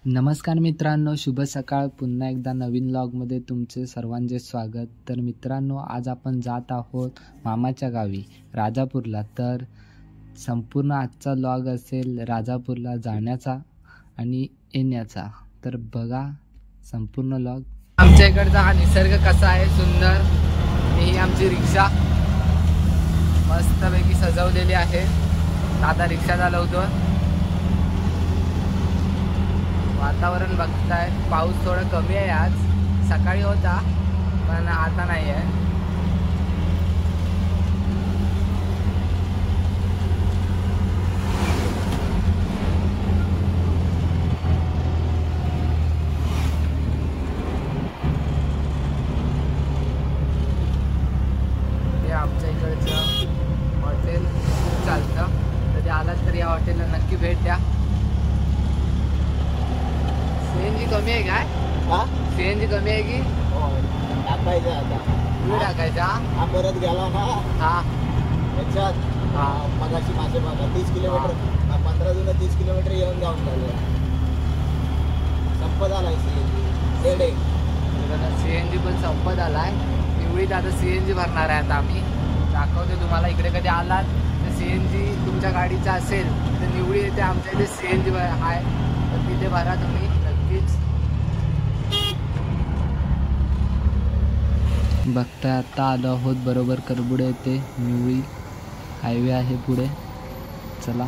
नमस्कार मित्रांनो, शुभ सकाळ. पुन्हा एकदा नवीन व्लॉगमध्ये तुमचे सर्वांचे स्वागत. तर मित्रांनो, आज आपण जात आहोत मामाच्या गावी राजापूरला. तर संपूर्ण आजचा व्लॉग असेल राजापूरला जाण्याचा आणि येण्याचा. तर बघा संपूर्ण व्लॉग. आमच्या इकडचा हा निसर्ग कसा आहे, सुंदर. ही आमची रिक्षा मस्तपैकी सजवलेली आहे. दादा रिक्षा चालवतो. वातावरण बघताय, पाऊस थोडा कमी आहे. आज सकाळी होता पण आता नाही आहे. हे आमच्या इकडचं हॉटेल खूप चालतं. कधी आलात तर या हॉटेलला नक्की भेट द्या. सीएनजी कमी आहे काय? सीएनजी कमी आहे की टाकायचं आता टाकायचा. हा परत गेला ना हा याच्यात. मगाशी माझे बघा 30 किलोमीटर 15 जुनं 30 किलोमीटर येऊन जाऊन झालं. संपत आलाय सीएनजी पण संपत आलाय. निवळीत आता सीएनजी भरणार आहे. आता आम्ही दाखवतो तुम्हाला. इकडे कधी आलात तर सीएनजी तुमच्या गाडीचा असेल तर निवळी येते आमच्या इथे सीएनजी आहे, तर तिथे भरा तुम्ही नक्कीच. बघताय आता आलो आहोत बरोबर करबुडे येते. निवळी हायवे आहे पुढे. चला.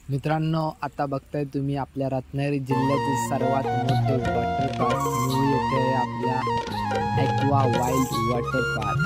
मित्रांनो, आता बघताय तुम्ही आपल्या रत्नागिरी जिल्ह्यातील सर्वात मोठे वॉटर पार्क निवळी येथे आहे आपल्या ॲक्वा वाईल्ड वॉटर पार्क.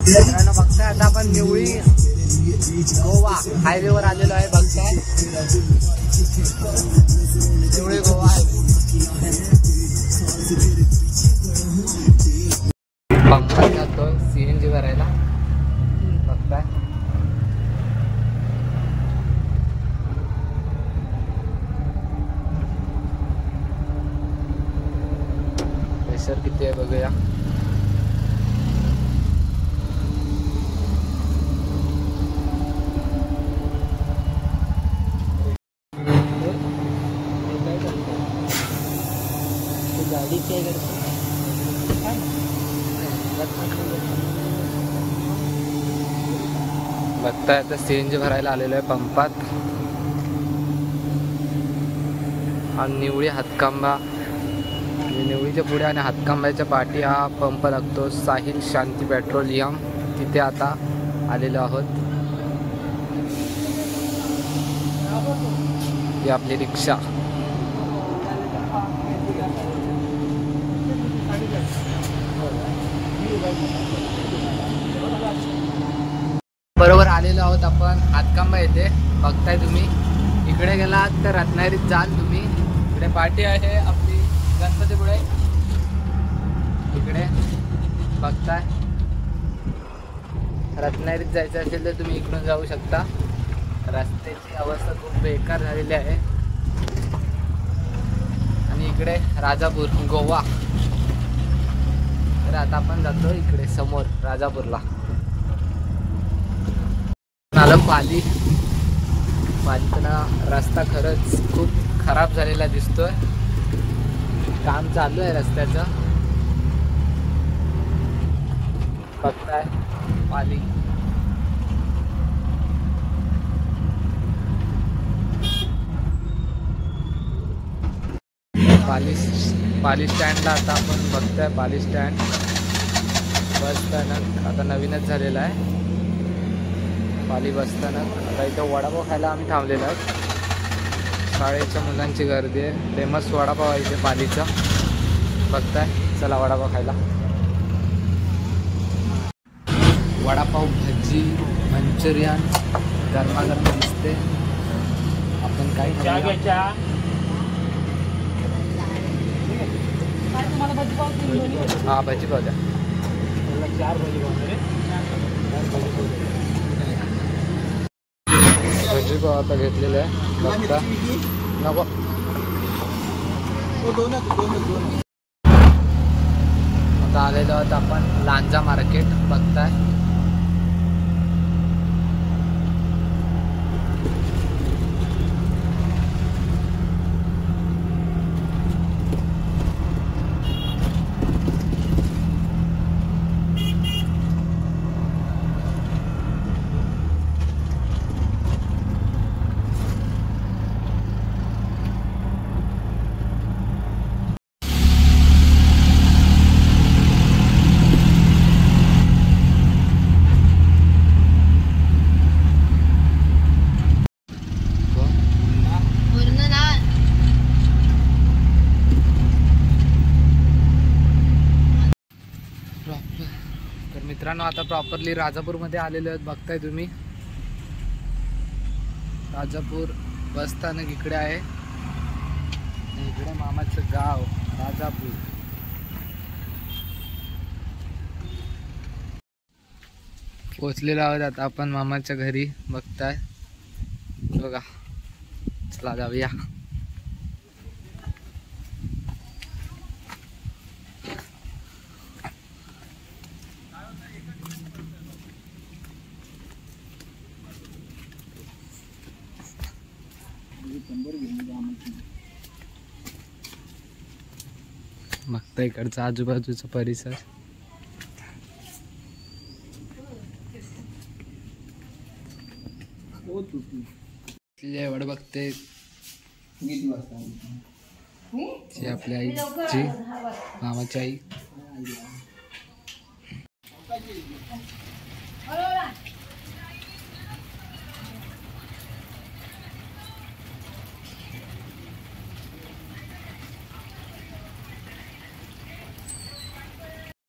मित्रांनो, बघताय आता आपण निवळी गोवा हायवेवर आलेलो आहे. बघताय निवळी गोवा पंपात जातो सीएनजी भरायला. बघताय प्रेशर किती आहे बघूया. बघताय आता सीएनजी भरायला आलेलो आहे पंपात. आणि निवळी हातकांबा, निवळीच्या पुढे आणि हातकांब्याच्या पाठी हा पंप लागतो. साहिल शांती पेट्रोलियम, तिथे आता आलेलो आहोत. ही आपली रिक्षा. बरोबर आलेलो आहोत आपण हातकांबा येथे. बघताय तुम्ही. इकडे गेलात तर रत्नागिरीत जाल तुम्ही. इकडे पाठी आहे आपली गणपतीपुळे. इकडे बघताय. रत्नागिरीत जायचं असेल तर तुम्ही इकडून जाऊ शकता. रस्त्याची अवस्था खूप बेकार झालेली आहे. आणि इकडे राजापूर गोवा. तर आता आपण जातो इकडे समोर राजापूरला. आलं पाली. पालीचा रस्ता खरंच खूप खराब झालेला दिसतोय. काम चालू आहे रस्त्याचं. बघताय पाली. पाली स्टँडला आता आपण बघतोय. पाली स्टँड बस स्थानक आता नवीनच झालेलं आहे. पाली बस स्थानक. आता इथं वडापाव खायला आम्ही थांबलेलो आहोत. शाळेच्या मुलांची गर्दी आहे. फेमस वडापाव आहे इथे पालीचा. बघताय. चला वडापाव खायला. वडापाव, भजी, मंचुरियन गरमागरम दिसते. आपण काय हा भजी पाव द्या. 4 भजी पाव आता घेतलेलं आहे. बघता नको. आता आलेलो आहोत आपण लांजा मार्केट. बघताय. तर मित्रांनो आता प्रॉपरली राजापूरमध्ये आलेलो आहेत. बघताय तुम्ही. राजापूर बस स्थानक इकडे आहे. इकडे मामाचं गाव राजापूर. पोचलेलो आहोत आता आपण मामाच्या घरी. बघताय बघा. चला जाऊया. बघता इकडचा आजूबाजूचा परिसर. एवढ बघते आपल्या आईची, मामाची आई.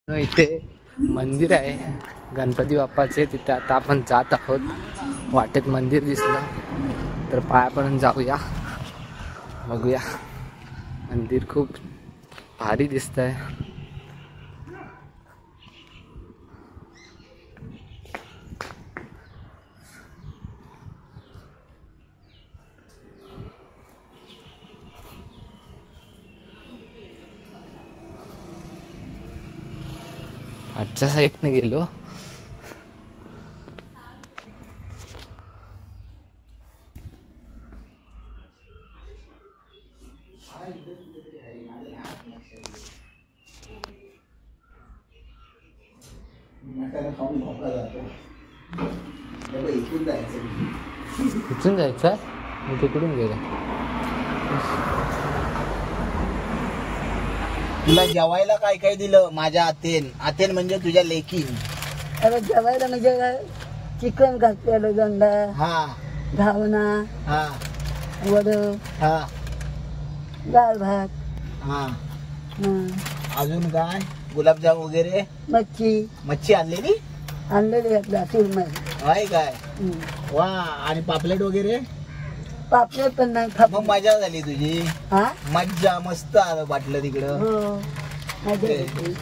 इथे मंदिर आहे गणपती बाप्पाचे. तिथे आता आपण जात आहोत. वाटेत मंदिर दिसलं तर पाया पडून जाऊया. बघूया. मंदिर खूप भारी दिसतंय. आजच्या साईडने गेलो. इथून जायचं. मी तिकडून गेलो. तुला जेवायला काय काय दिलं माझ्या आतेन? आतेन म्हणजे तुझ्या लेकी. अरे जेवायला म्हणजे चिकन घातलेलं, गंडा, हा, घावना, हा, वड, हा, डाळ भात, हा. हं, अजून काय? गुलाबजाम वगैरे. मच्छी आणलेली आणलेली आपल्या सुरमई. आहे काय? वा. आणि पापलेट वगैरे? पापलेट पण नाही खात. मग मजा झाली तुझी. हा मज्जा. मस्त आलं वाटलं तिकडं. हो मजा येते.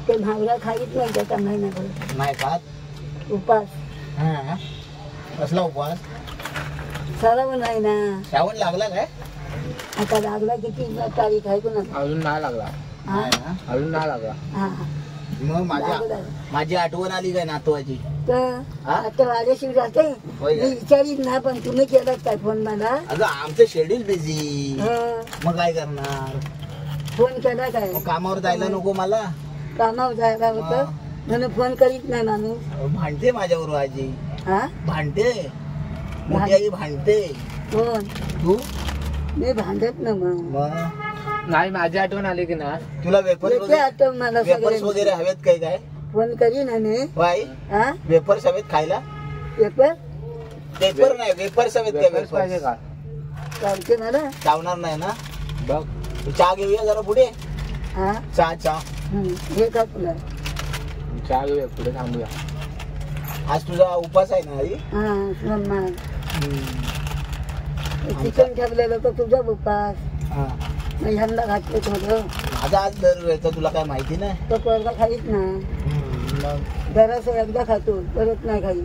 ते भावला खाईत नाही त्याचा महिनाभर नाही खात उपास. हा कसला उपवास? सराव नाही ना. श्रावण लागला काय? आता लागला किती तारीख आहे कोणा? अजून नाही लागला. हा नाही ना. अजून नाही लागला. हा मग माझी आठवण आली काय नातवाची? तर हा? आता माझ्याशी जाते होय मी काय? विचारीत ना, पण तुम्ही केलात काय फोन मला? अगं आमचं शेड्यूल बिझी. हं. मग काय करणार? फोन केला काय? मग कामावर जायला नको मला? कामावर जायला होतं हा. म्हणून फोन करीत नाही माणूस. भांडते माझ्यावर आजी. हा भांडते. मोठी आई भांडते. कोण? तू? मी भांडत ना मग. मग नाही, माझी आठवण आली की ना. तुला वेफर्स येते आता मला वेफर्स सगळे वगैरे हवेत काय काय? फोन करीन आणि बाई हा वेफर्स हवेत खायला? पेपर पेपर नाही वेफर्स हवेत काय? वेफर्स पाहिजे वेफर्स का? चालते मला. चावणार नाही ना? बघ, चहा घेऊया जरा पुढे. हा चहा हे का तुला? चहा घेऊया, पुढे थांबूया. आज तुझा उपास आहे ना आई? हा सोमवार. चिकन ठेवलेलं तर तुझा उपास. हा. मग ह्यांना घातलं थोडं. माझा आज दर वेळचा तुला काय माहिती नाही? तो पोरगा खाईत ना. मग जरासं एकदा खातो परत नाही खाई.